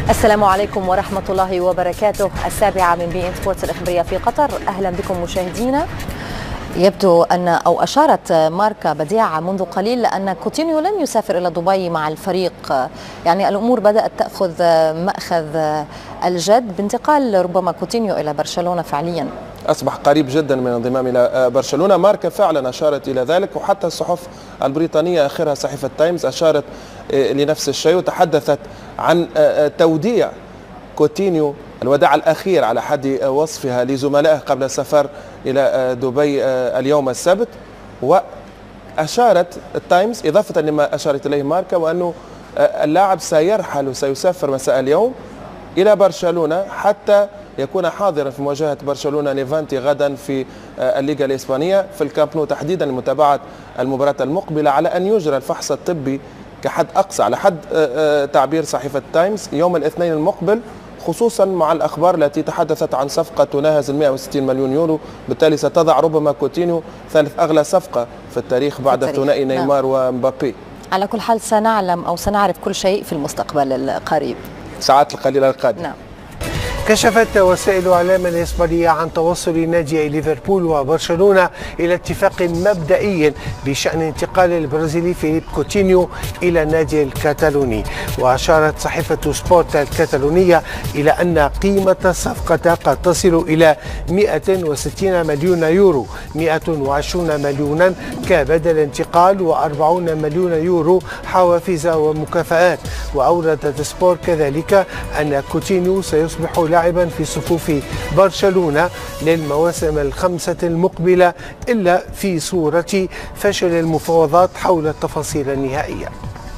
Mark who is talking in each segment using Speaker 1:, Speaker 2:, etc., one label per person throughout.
Speaker 1: السلام عليكم ورحمة الله وبركاته. 7 من بي إن سبورتس الإخبارية في قطر. أهلا بكم مشاهدينا. يبدو أو أشارت ماركا بديعة منذ قليل أن كوتينيو لن يسافر إلى دبي مع الفريق، يعني الأمور بدأت تأخذ مأخذ الجد بانتقال ربما كوتينيو إلى برشلونة. فعليا
Speaker 2: أصبح قريب جدا من الانضمام إلى برشلونة. ماركا فعلا أشارت إلى ذلك، وحتى الصحف البريطانية آخرها صحيفة تايمز أشارت لنفس الشيء، وتحدثت عن توديع كوتينيو الوداع الأخير على حد وصفها لزملائه قبل السفر إلى دبي اليوم السبت. وأشارت التايمز إضافة لما أشارت إليه ماركا، وأنه اللاعب سيرحل وسيسافر مساء اليوم إلى برشلونة حتى يكون حاضرا في مواجهة برشلونة ليفانتي غدا في الليغا الإسبانية في الكامب نو تحديدا لمتابعة المباراة المقبلة، على أن يجرى الفحص الطبي كحد أقصى على حد تعبير صحيفة تايمز يوم الاثنين المقبل، خصوصا مع الأخبار التي تحدثت عن صفقة تناهز 160 مليون يورو، بالتالي ستضع ربما كوتينيو ثالث أغلى صفقة في التاريخ بعد ثنائي نيمار ومبابي.
Speaker 1: على كل حال سنعلم أو سنعرف كل شيء في المستقبل القريب،
Speaker 2: ساعات القليلة القادمة.
Speaker 1: نعم.
Speaker 3: كشفت وسائل إعلام الإسبانية عن توصل نادي ليفربول وبرشلونة إلى اتفاق مبدئي بشأن انتقال البرازيلي فيليب كوتينيو إلى النادي الكتالوني. وأشارت صحيفة سبورت الكتالونية إلى أن قيمة الصفقة قد تصل إلى 160 مليون يورو، 120 مليونا كبدل انتقال و40 مليون يورو حوافز ومكافآت. وأوردت سبورت كذلك أن كوتينيو سيصبح لاعبا في صفوف برشلونة للمواسم الخمسة المقبلة، إلا في صورة فشل المفاوضات حول التفاصيل النهائية.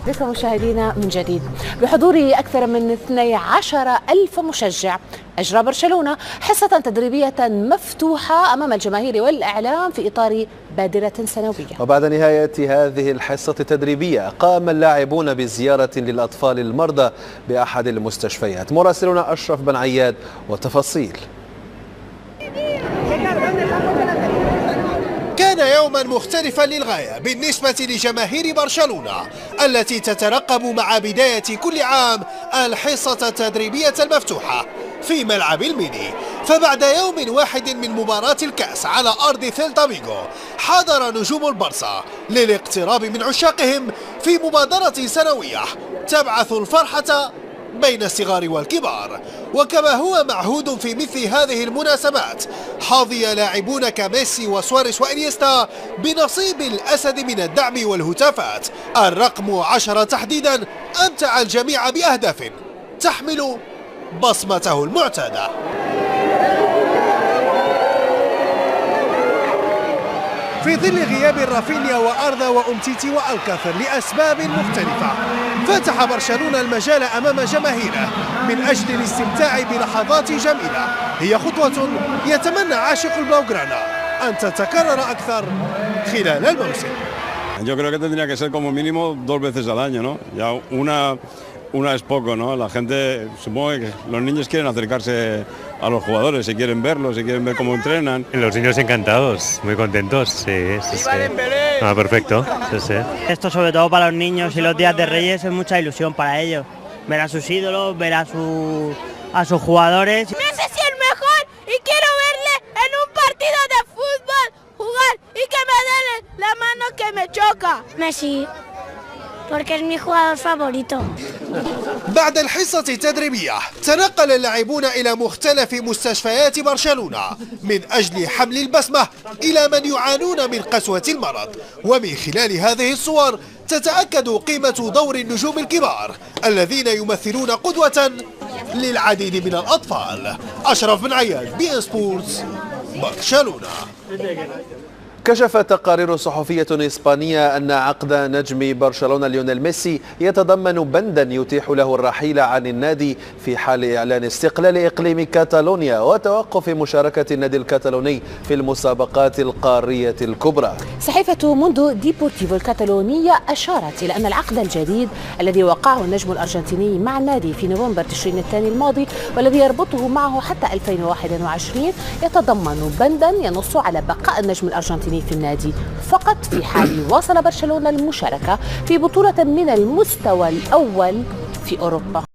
Speaker 4: بكم مشاهدينا من جديد. بحضور أكثر من 12,000 مشجع، أجرى برشلونة حصة تدريبية مفتوحة أمام الجماهير والإعلام في إطار بادرة سنوية.
Speaker 5: وبعد نهاية هذه الحصة التدريبية قام اللاعبون بزيارة للأطفال المرضى بأحد المستشفيات. مراسلنا أشرف بن عياد وتفاصيل.
Speaker 6: كان يوما مختلفا للغاية بالنسبة لجماهير برشلونة التي تترقب مع بداية كل عام الحصة التدريبية المفتوحة في ملعب الميني. فبعد يوم واحد من مباراة الكأس على أرض سيلتا فيغو، حضر نجوم البارسا للاقتراب من عشاقهم في مبادرة سنوية تبعث الفرحة بين الصغار والكبار. وكما هو معهود في مثل هذه المناسبات، حظي لاعبون كميسي وسواريز وإنيستا بنصيب الأسد من الدعم والهتافات. الرقم 10 تحديدا أمتع الجميع بأهداف تحمل بصمته المعتادة. في ظل غياب رافينيا وأردا وأمتيتي والكاثر لأسباب مختلفة، فتح برشلونة المجال أمام جماهيره من أجل الاستمتاع بلحظات جميلة هي خطوة يتمنى عاشق البلاوغرانا أن تتكرر أكثر خلال الموسم.
Speaker 7: Yo creo que tendría que ser como mínimo 2 veces al año, ¿no? Ya una es poco, ¿no? La gente, supongo que los niños quieren acercarse a los jugadores, se quieren verlos, se quieren ver cómo entrenan.
Speaker 8: Los niños encantados, muy contentos, sí. Ah, perfecto, sí.
Speaker 9: Esto sobre todo para los niños y los días de Reyes es mucha ilusión para ellos. Ver a sus ídolos, ver a sus jugadores.
Speaker 10: Messi es el mejor y quiero verle en un partido de fútbol jugar y que me dé la mano que me choca.
Speaker 11: Messi, porque es mi jugador favorito.
Speaker 6: بعد الحصة التدريبية تنقل اللاعبون إلى مختلف مستشفيات برشلونة من أجل حمل البسمة إلى من يعانون من قسوة المرض. ومن خلال هذه الصور تتأكد قيمة دور النجوم الكبار الذين يمثلون قدوة للعديد من الأطفال. أشرف بن عياد، بي إن سبورتس، برشلونة.
Speaker 5: كشفت تقارير صحفية إسبانية أن عقد نجم برشلونة ليونيل ميسي يتضمن بندا يتيح له الرحيل عن النادي في حال إعلان استقلال إقليم كاتالونيا وتوقف مشاركة النادي الكتالوني في المسابقات القارية الكبرى.
Speaker 4: صحيفة موندو ديبورتيفو الكتالونية أشارت إلى أن العقد الجديد الذي وقعه النجم الأرجنتيني مع النادي في نوفمبر تشرين الثاني الماضي والذي يربطه معه حتى 2021 يتضمن بندا ينص على بقاء النجم الأرجنتيني في النادي فقط في حال واصل برشلونة المشاركة في بطولة من المستوى الأول في أوروبا.